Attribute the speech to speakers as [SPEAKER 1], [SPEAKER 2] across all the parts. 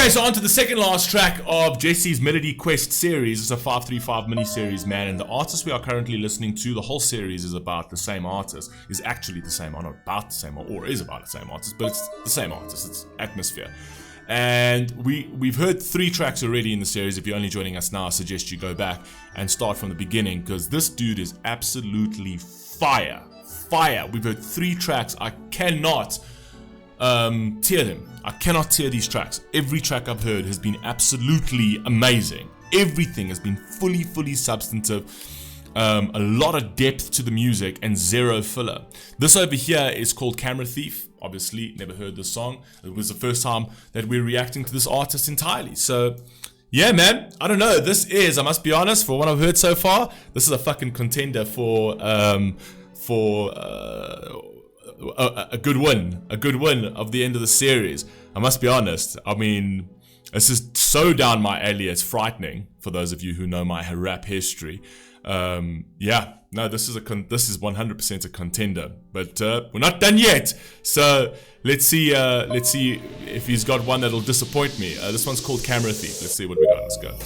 [SPEAKER 1] Okay, so on to the second last track of Jesse's Melody Quest series. It's a 535 mini-series, man, and the artist we are currently listening to, the whole series is about the same artist, is actually the same, not about the same, or is about the same artist, but it's the same artist, it's Atmosphere. And we've heard 3 tracks already in the series. If you're only joining us now, I suggest you go back and start from the beginning, because this dude is absolutely fire. We've heard 3 tracks. I cannot tear them. I cannot tear these tracks. Every track I've heard has been absolutely amazing. Everything has been fully substantive. A lot of depth to the music and zero filler. This over here is called Camera Thief. Obviously, never heard this song. It was the first time that we're reacting to this artist entirely. So, yeah, man. I don't know. This is, I must be honest, for what I've heard so far, this is a fucking contender for a good win of the end of the series. I must be honest. I mean, this is so down my alley. It's frightening for those of you who know my rap history. This is 100% a contender, but we're not done yet. So let's see if he's got one that'll disappoint me. This one's called Camera Thief. Let's see what we got. Let's go.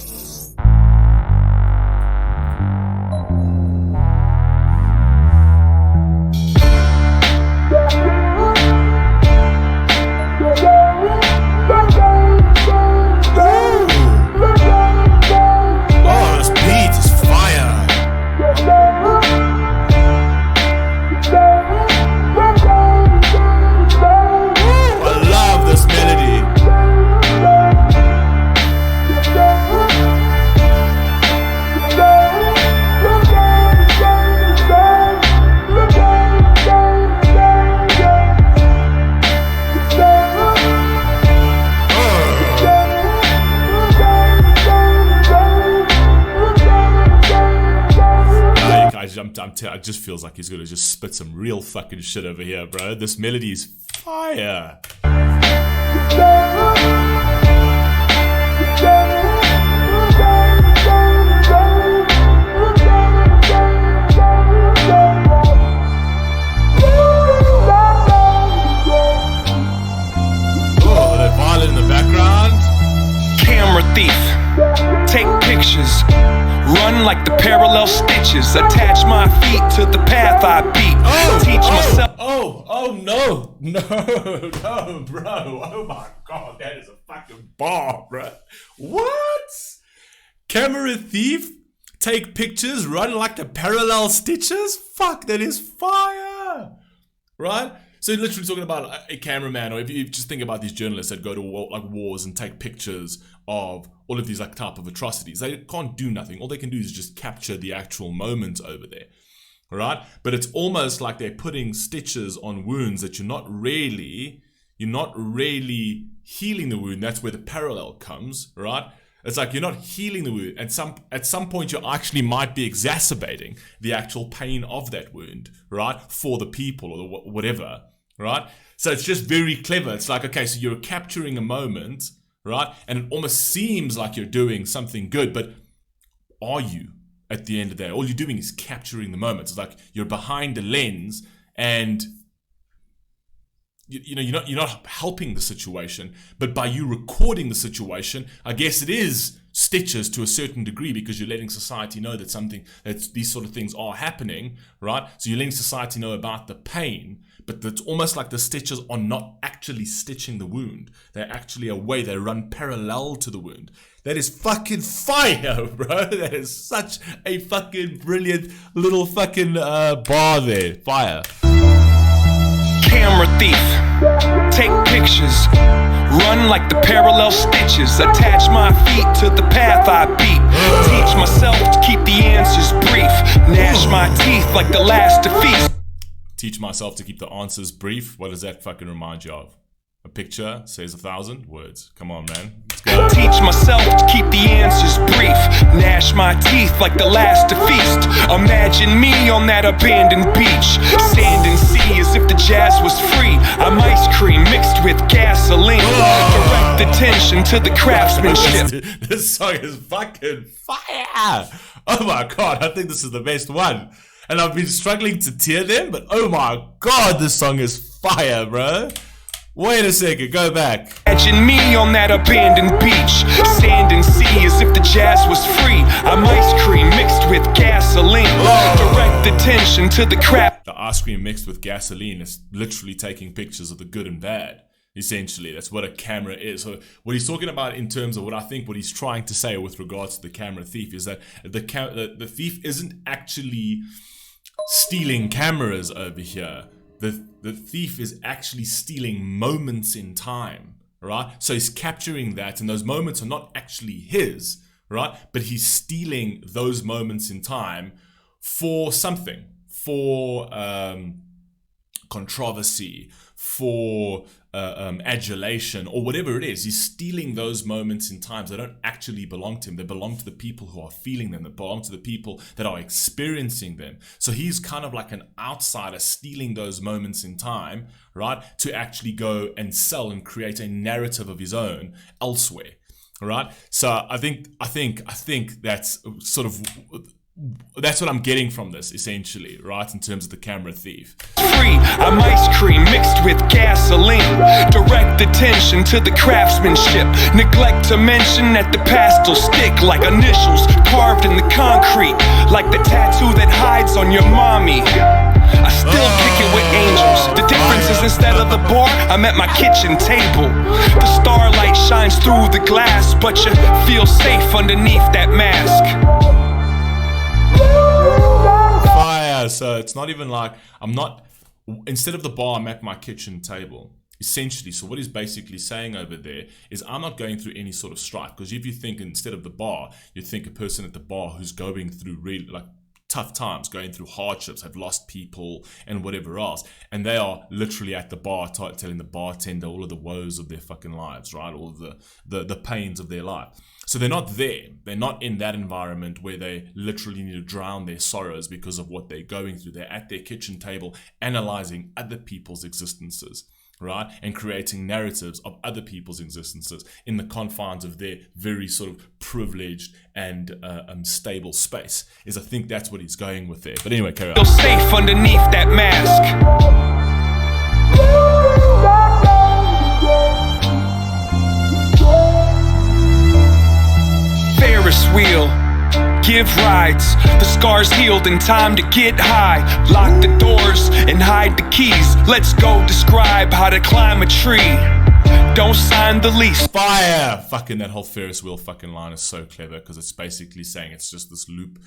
[SPEAKER 1] It just feels like he's gonna just spit some real fucking shit over here, bro. This melody is fire. Oh, that violin in the background.
[SPEAKER 2] Camera thief. Take pictures. Run like the parallel stitches. Attach my feet to the path I beat. Teach myself. No, bro. Oh my god, that is a fucking bar, bro.
[SPEAKER 1] What? Camera thief? Take pictures? Run like the parallel stitches? Fuck, that is fire. Right? So literally talking about a cameraman, or if you just think about these journalists that go to wars and take pictures of all of these type of atrocities. They can't do nothing. All they can do is just capture the actual moment over there, right? But it's almost like they're putting stitches on wounds that you're not really healing the wound. That's where the parallel comes, right? It's like you're not healing the wound. At some point, you actually might be exacerbating the actual pain of that wound, right? For the people or whatever, right? So it's just very clever. It's like, okay, so you're capturing a moment, right? And it almost seems like you're doing something good, but are you at the end of the day? All you're doing is capturing the moment. It's like you're behind the lens and you're not helping the situation, but by you recording the situation, I guess it is stitches to a certain degree, because you're letting society know that these sort of things are happening, right? So you're letting society know about the pain, but it's almost like the stitches are not actually stitching the wound. They're actually they run parallel to the wound. That is fucking fire, bro. That is such a fucking brilliant little fucking bar there. Fire.
[SPEAKER 2] Camera thief. Take pictures. Run like the parallel stitches. Attach my feet to the path I beat. Teach myself to keep the answers brief. Gnash my teeth like the last defeat.
[SPEAKER 1] Teach myself to keep the answers brief. What does that fucking remind you of? A picture says 1,000 words. Come on, man. Let's go.
[SPEAKER 2] Teach myself to keep the answers brief. Gnash my teeth like the last to feast. Imagine me on that abandoned beach. Sand and sea as if the jazz was free. I'm ice cream mixed with gasoline. Direct attention to the craftsmanship.
[SPEAKER 1] This song is fucking fire. Oh my god, I think this is the best one. And I've been struggling to tear them, but oh my god, this song is fire, bro. Wait a second, go back.
[SPEAKER 2] Imagine me on that abandoned beach, sand and sea as if the jazz was free. I'm ice cream mixed with gasoline. Direct attention to the crap.
[SPEAKER 1] The ice cream mixed with gasoline is literally taking pictures of the good and bad. Essentially, that's what a camera is. So what he's talking about in terms of what I think what he's trying to say with regards to the camera thief is that the thief isn't actually stealing cameras over here. The thief is actually stealing moments in time, right? So he's capturing that, and those moments are not actually his, right? But he's stealing those moments in time for something, for controversy, for adulation, or whatever it is. He's stealing those moments in time. They don't actually belong to him. They belong to the people who are feeling them. They belong to the people that are experiencing them. So he's kind of like an outsider stealing those moments in time, right, to actually go and sell and create a narrative of his own elsewhere, right? So I think that's sort of, that's what I'm getting from this, essentially, right, in terms of the camera thief.
[SPEAKER 2] Free, I'm ice cream mixed with gasoline. Direct attention to the craftsmanship. Neglect to mention that the past will stick like initials carved in the concrete, like the tattoo that hides on your mommy. I still kick it with angels. The difference is instead of the bar, I'm at my kitchen table. The starlight shines through the glass, but you feel safe underneath that mask.
[SPEAKER 1] Fire. So it's not even like instead of the bar, I'm at my kitchen table. Essentially, so what he's basically saying over there is I'm not going through any sort of strife. Because if you think instead of the bar, you think a person at the bar who's going through really like tough times, going through hardships, have lost people and whatever else, and they are literally at the bar telling the bartender all of the woes of their fucking lives, right? All of the pains of their life. So they're not there. They're not in that environment where they literally need to drown their sorrows because of what they're going through. They're at their kitchen table analyzing other people's existences, right? And creating narratives of other people's existences in the confines of their very sort of privileged and stable space. I think that's what he's going with there. But anyway, carry on.
[SPEAKER 2] Feel safe underneath that mask. Ferris wheel, give rides. The scars healed in time to get high. Lock the doors and hide the keys. Let's go describe how to climb a tree. Don't sign the lease.
[SPEAKER 1] Fire! Fucking that whole Ferris wheel fucking line is so clever because it's basically saying it's just this loop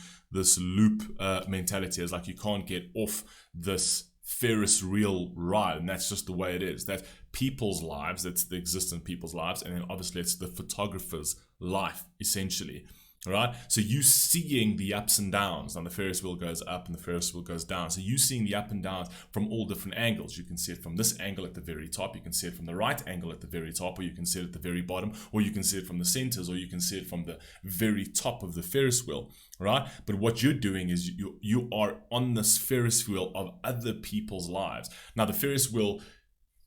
[SPEAKER 1] mentality. It's like you can't get off this Ferris wheel ride, and that's just the way it is. That's people's lives, that's the existent people's lives, and then obviously it's the photographer's life, essentially. Right? So you seeing the ups and downs. Now the Ferris wheel goes up and the Ferris wheel goes down. So you seeing the up and downs from all different angles. You can see it from this angle at the very top. You can see it from the right angle at the very top, or you can see it at the very bottom, or you can see it from the centers, or you can see it from the very top of the Ferris wheel. Right? But what you're doing is you are on this Ferris wheel of other people's lives. Now the Ferris wheel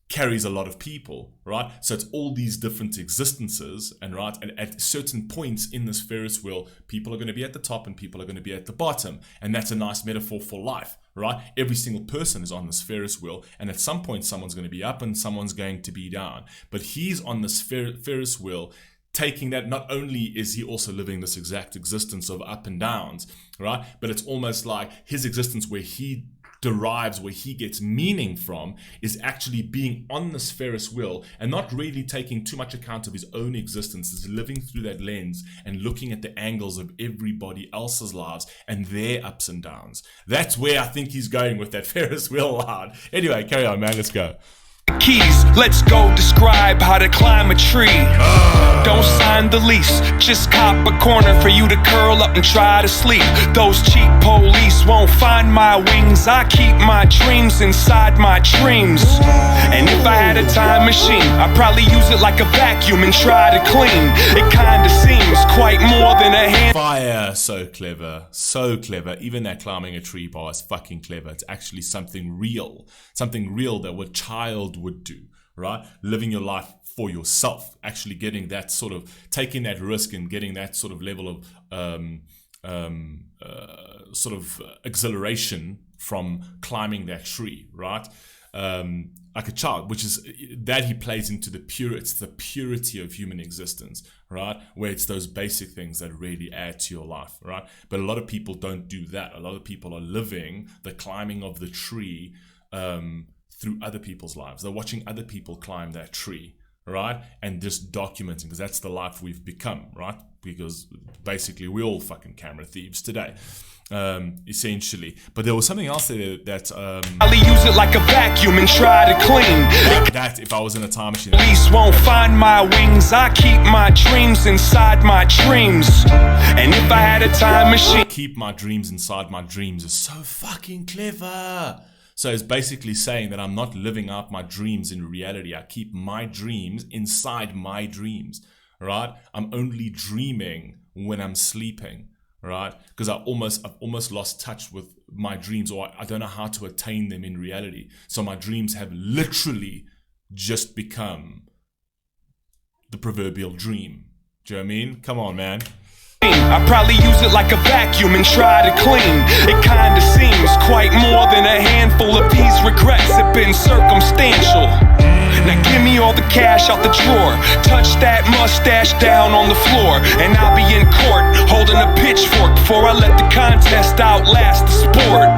[SPEAKER 1] carries a lot of people, right? So it's all these different existences, and right, and at certain points in this Ferris wheel, people are going to be at the top and people are going to be at the bottom, and that's a nice metaphor for life, right? Every single person is on this Ferris wheel, and at some point someone's going to be up and someone's going to be down, but he's on this Ferris wheel, taking that. Not only is he also living this exact existence of up and downs, right? But it's almost like his existence where he derives, where he gets meaning from, is actually being on this Ferris wheel and not really taking too much account of his own existence, is living through that lens and looking at the angles of everybody else's lives and their ups and downs. That's where I think he's going with that Ferris wheel line. Anyway, carry on, man. Let's go.
[SPEAKER 2] Keys, let's go describe how to climb a tree. Don't sign the lease, just cop a corner for you to curl up and try to sleep. Those cheap police won't find my wings. I keep my dreams inside my dreams. And if I had a time machine, I'd probably use it like a vacuum and try to clean. It kinda seems quite more than a hand.
[SPEAKER 1] Fire, so clever, so clever. Even that climbing a tree bar is fucking clever. It's actually something real that a child would do, right? Living your life for yourself, actually getting that sort of, taking that risk and getting that sort of level of exhilaration from climbing that tree, right? like a child, which is that he plays into it's the purity of human existence, right? Where it's those basic things that really add to your life, right? But a lot of people don't do that. A lot of people are living the climbing of the tree through other people's lives. They're watching other people climb that tree, right? And just documenting, because that's the life we've become, right? Because basically we're all fucking camera thieves today. Essentially, but there was something else there that
[SPEAKER 2] I'll use it like a vacuum and try to clean.
[SPEAKER 1] That if I was in a time machine,
[SPEAKER 2] Police won't find my wings. I keep my dreams inside my dreams. And if I had a time machine,
[SPEAKER 1] keep my dreams inside my dreams is so fucking clever. So it's basically saying that I'm not living out my dreams in reality. I keep my dreams inside my dreams, right? I'm only dreaming when I'm sleeping. Right, because I've almost lost touch with my dreams, or I don't know how to attain them in reality. So my dreams have literally just become the proverbial dream. Do you know what I mean? Come on, man.
[SPEAKER 2] I probably use it like a vacuum and try to clean. It kinda seems quite more than a handful of these regrets have been circumstantial. Now give me all the cash out the drawer. Touch that mustache down on the floor, and I'll be in court holding a pitchfork before I let the contest outlast the sport.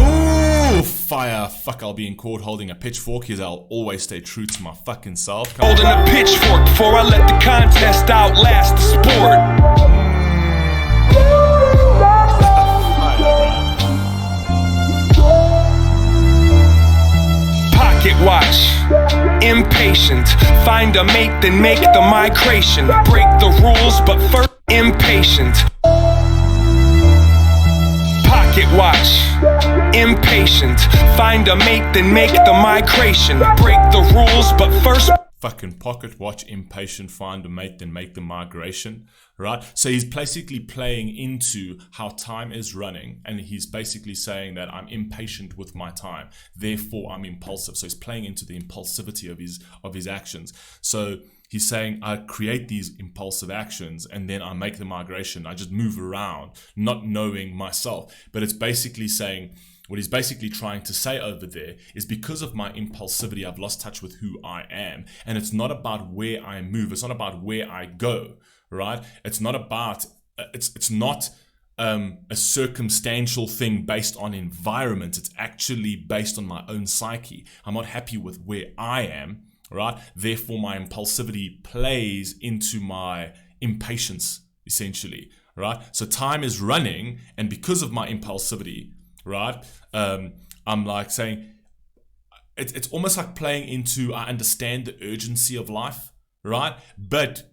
[SPEAKER 1] Ooh, fire. Fuck, I'll be in court holding a pitchfork. Because I'll always stay true to my fucking self.
[SPEAKER 2] Holding a pitchfork before I let the contest outlast the sport. Pocket watch. Impatient, find a mate, then make the migration. Break the rules, but first impatient. Pocket watch. Impatient, find a mate, then make the migration. Break the rules, but first.
[SPEAKER 1] Fucking pocket watch, impatient, find a mate, then make the migration, right? So he's basically playing into how time is running, and he's basically saying that I'm impatient with my time, therefore I'm impulsive. So he's playing into the impulsivity of his actions. So he's saying I create these impulsive actions and then I make the migration. I just move around, not knowing myself. But it's basically saying, what he's basically trying to say over there is because of my impulsivity, I've lost touch with who I am. And it's not about where I move. It's not about where I go, right? It's not about, it's not a circumstantial thing based on environment. It's actually based on my own psyche. I'm not happy with where I am, right? Therefore, my impulsivity plays into my impatience, essentially, right? So time is running, and because of my impulsivity, right? I'm like saying it's almost like playing into, I understand the urgency of life, right? But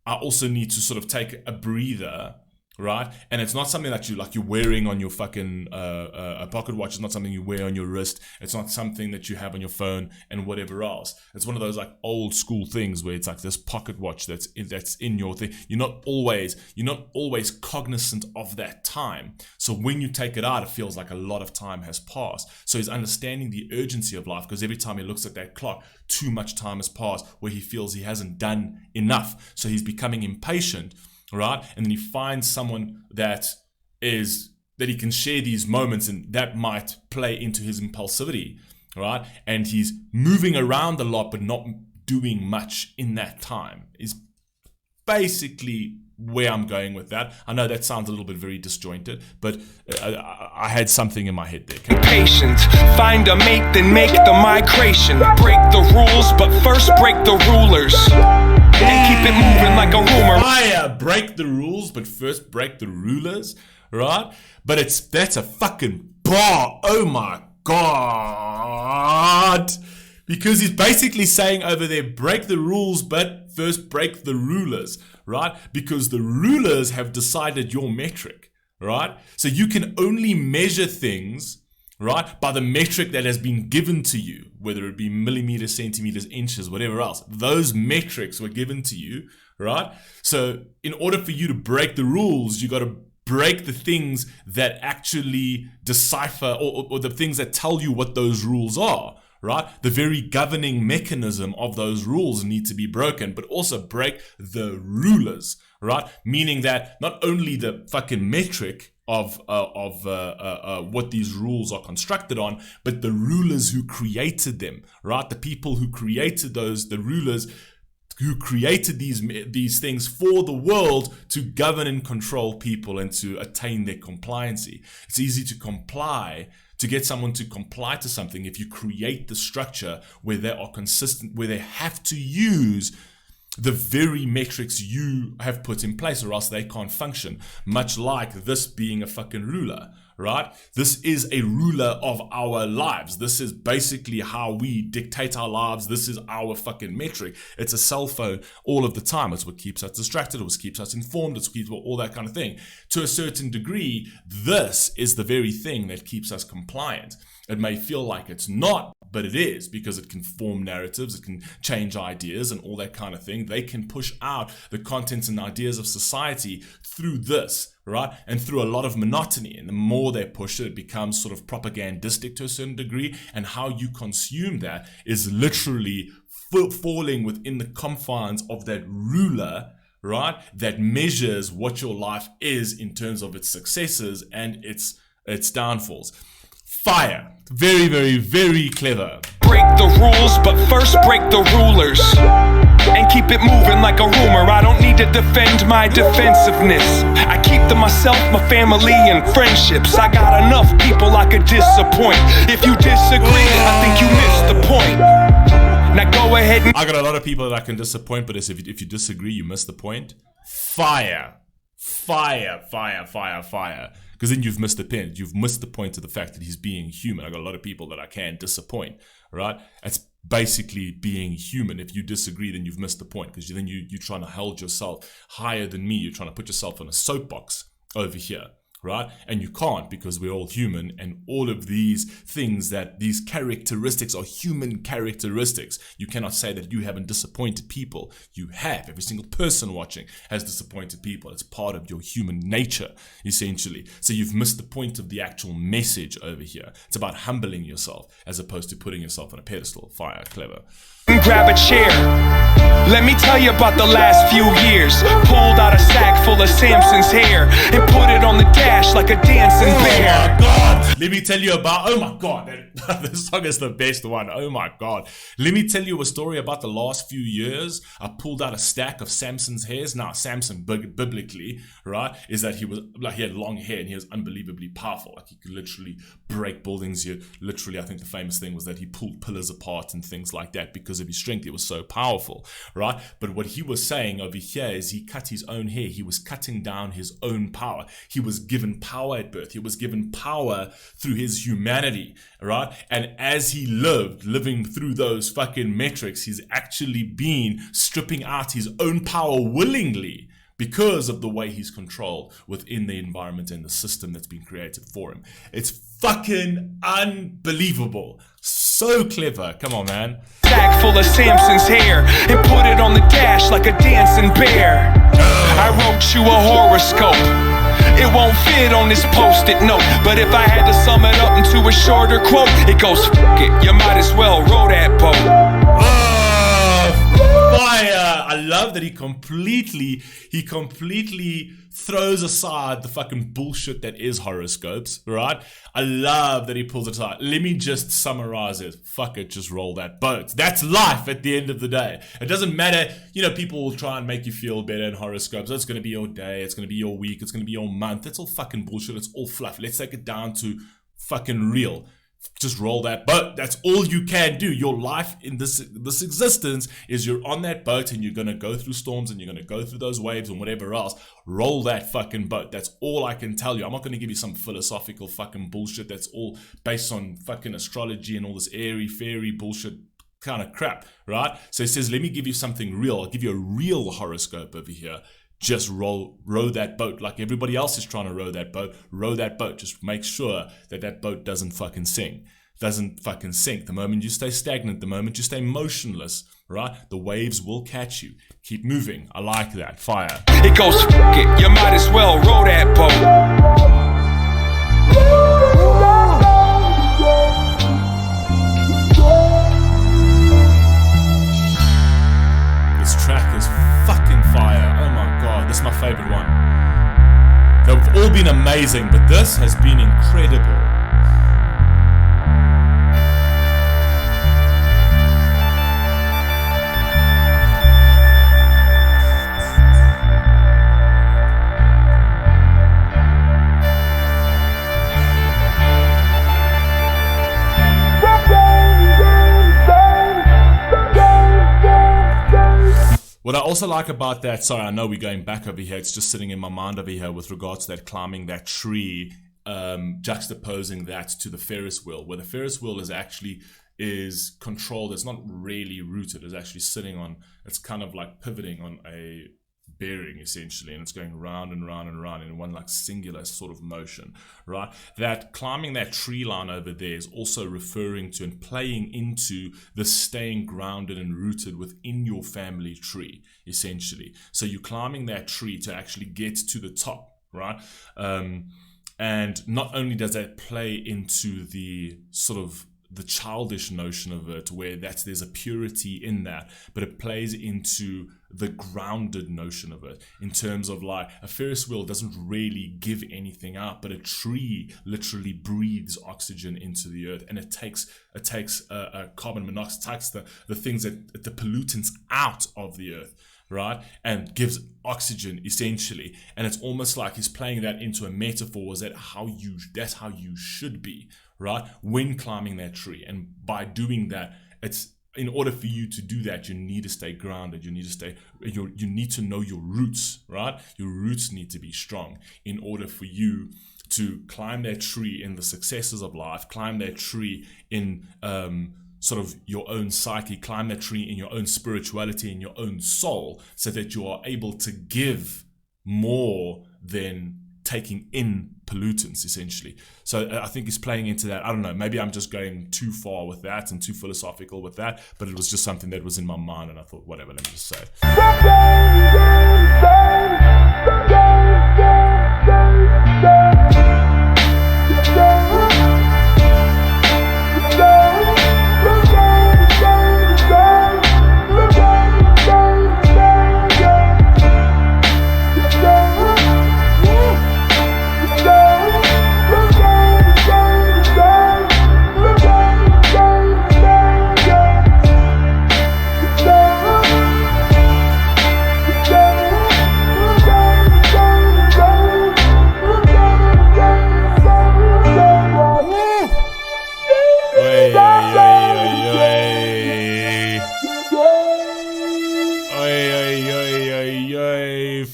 [SPEAKER 1] I also need to sort of take a breather, right? And it's not something that you're wearing on your fucking a pocket watch. It's not something you wear on your wrist. It's not something that you have on your phone and whatever else. It's one of those like old school things where it's like this pocket watch that's in your thing. You're not always cognizant of that time. So when you take it out, it feels like a lot of time has passed. So he's understanding the urgency of life, because every time he looks at that clock, too much time has passed where he feels he hasn't done enough. So he's becoming impatient, right? And then he finds someone that he can share these moments, and that might play into his impulsivity, right? And he's moving around a lot but not doing much in that time is basically where I'm going with that. I know that sounds a little bit very disjointed, but I had something in my head there.
[SPEAKER 2] Patient, find a mate, then make the migration. Break the rules, but first break the rulers. And keep it moving like a rumor.
[SPEAKER 1] Break the rules, but first break the rulers, right? But that's a fucking bar. Oh my God. Because he's basically saying over there, break the rules, but first break the rulers, right? Because the rulers have decided your metric, right? So you can only measure things, right, by the metric that has been given to you, whether it be millimeters, centimeters, inches, whatever else. Those metrics were given to you, right? So in order for you to break the rules, you got to break the things that actually decipher or the things that tell you what those rules are, right? The very governing mechanism of those rules need to be broken, but also break the rulers, right? Meaning that not only the fucking metric what these rules are constructed on, but the rulers who created them, right? The people who created the rulers who created these things for the world to govern and control people and to attain their compliancy. It's easy to get someone to comply to something if you create the structure where they are consistent, where they have to use the very metrics you have put in place, or else they can't function. Much like this being a fucking ruler, right? This is a ruler of our lives. This is basically how we dictate our lives. This is our fucking metric. It's a cell phone all of the time. It's what keeps us distracted. It's what keeps us informed. It's what keeps all that kind of thing. To a certain degree, this is the very thing that keeps us compliant. It may feel like it's not, but it is, because it can form narratives, it can change ideas and all that kind of thing. They can push out the contents and ideas of society through this, right? And through a lot of monotony. And the more they push it, it becomes sort of propagandistic to a certain degree. And how you consume that is literally falling within the confines of that ruler, right? That measures what your life is in terms of its successes and its downfalls. Fire. Very, very, very clever.
[SPEAKER 2] Break the rules, but first break the rulers. And keep it moving like a rumor. I don't need to defend my defensiveness. I keep to myself, my family, and friendships. I got enough people I could disappoint. If you disagree, I think you missed the point. Now go ahead and...
[SPEAKER 1] I got a lot of people that I can disappoint, but if you disagree, you miss the point. Fire. Fire, fire, fire, fire. Because then you've missed the point. You've missed the point of the fact that he's being human. I got a lot of people that I can disappoint, right? It's basically being human. If you disagree, then you've missed the point, because then you're trying to hold yourself higher than me. You're trying to put yourself on a soapbox over here, right? And you can't, because we're all human, and all of these things, that these characteristics are human characteristics. You cannot say that you haven't disappointed people. You have. Every single person watching has disappointed people. It's part of your human nature, essentially. So you've missed the point of the actual message over here. It's about humbling yourself as opposed to putting yourself on a pedestal. Fire, clever.
[SPEAKER 2] Grab a chair. Let me tell you about the last few years. Pulled out a sack full of Samson's hair and put it on the dash like a dancing bear.
[SPEAKER 1] Oh my God. Let me tell you about, oh my God, this song is the best one. Oh my God. Let me tell you a story about the last few years. I pulled out a stack of Samson's hairs. Now, Samson, biblically, right, is that he had long hair and he was unbelievably powerful. Like, he could literally break buildings. Literally, I think the famous thing was that he pulled pillars apart and things like that because of his strength. It was so powerful, right? But what he was saying over here is he cut his own hair. He was cutting down his own power. He was given power at birth. He was given power through his humanity, right? And as he living through those fucking metrics, he's actually been stripping out his own power willingly, because of the way he's controlled within the environment and the system that's been created for him. It's fucking unbelievable. So clever. Come on, man.
[SPEAKER 2] Sack full of Samson's hair and put it on the dash like a dancing bear. I wrote you a horoscope. It won't fit on this post-it note, but if I had to sum it up into a shorter quote, it goes, F it, you might as well row that boat.
[SPEAKER 1] Fire! I love that he completely throws aside the fucking bullshit that is horoscopes, right? I love that he pulls it aside. Let me just summarize it. Fuck it, just roll that boat. That's life at the end of the day. It doesn't matter, people will try and make you feel better in horoscopes. It's going to be your day, it's going to be your week, it's going to be your month. It's all fucking bullshit, it's all fluff. Let's take it down to fucking real. Just roll that boat. That's all you can do. Your life in this existence is you're on that boat and you're going to go through storms and you're going to go through those waves and whatever else. Roll that fucking boat. That's all I can tell you. I'm not going to give you some philosophical fucking bullshit that's all based on fucking astrology and all this airy fairy bullshit kind of crap, right? So he says, let me give you something real. I'll give you a real horoscope over here. Just row that boat like everybody else is trying to row that boat. Row that boat. Just make sure that boat doesn't fucking sink. The moment you stay stagnant, the moment you stay motionless, right? The waves will catch you. Keep moving. I like that. Fire.
[SPEAKER 2] It goes, F it, you might as well row that boat. This is my favorite one. They've all
[SPEAKER 1] been amazing, but this has been incredible. What I also like about that, sorry, I know we're going back over here, it's just sitting in my mind over here with regards to that climbing that tree, juxtaposing that to the Ferris wheel, where the Ferris wheel is controlled, it's not really rooted, it's actually sitting on, it's kind of like pivoting on a bearing essentially, and it's going round and round and round in one like singular sort of motion, right? That climbing that tree line over there is also referring to and playing into the staying grounded and rooted within your family tree essentially. So you're climbing that tree to actually get to the top, right? And not only does that play into the sort of the childish notion of it, where there's a purity in that, but it plays into the grounded notion of it, in terms of like a Ferris wheel doesn't really give anything out, but a tree literally breathes oxygen into the earth, and it takes carbon monoxide, takes the things that the pollutants out of the earth, right, and gives oxygen essentially. And it's almost like he's playing that into a metaphor. That's how you should be, right, when climbing that tree. And by doing that, it's in order for you to do that, you need to stay grounded. You need to know your roots, right? Your roots need to be strong in order for you to climb that tree in the successes of life, climb that tree in sort of your own psyche, climb that tree in your own spirituality, in your own soul, so that you are able to give more than taking in pollutants essentially. So I think he's playing into that. I don't know, maybe I'm just going too far with that and too philosophical with that, but it was just something that was in my mind, and I thought, whatever, let me just say.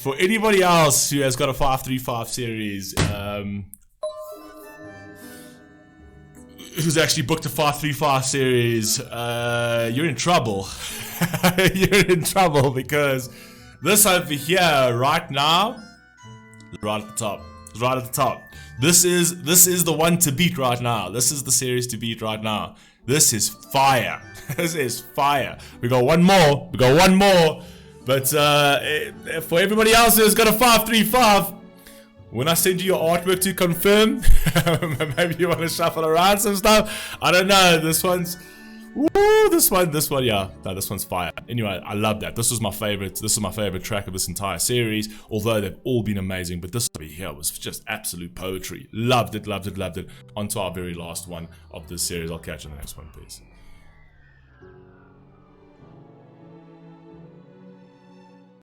[SPEAKER 1] For anybody else who has got a 535 series, who's actually booked a 535 series, you're in trouble. You're in trouble, because this over here right now, right at the top, this is the one to beat right now. This is the series to beat right now. This is fire. This is fire. We got one more. But for everybody else who's got a 535, when I send you your artwork to confirm, maybe you want to shuffle around some stuff. I don't know. This one's yeah. No, this one's fire. Anyway, I love that. This was my favorite. This is my favorite track of this entire series. Although they've all been amazing, but this over here was just absolute poetry. Loved it. On to our very last one of this series. I'll catch you in the next one. Peace.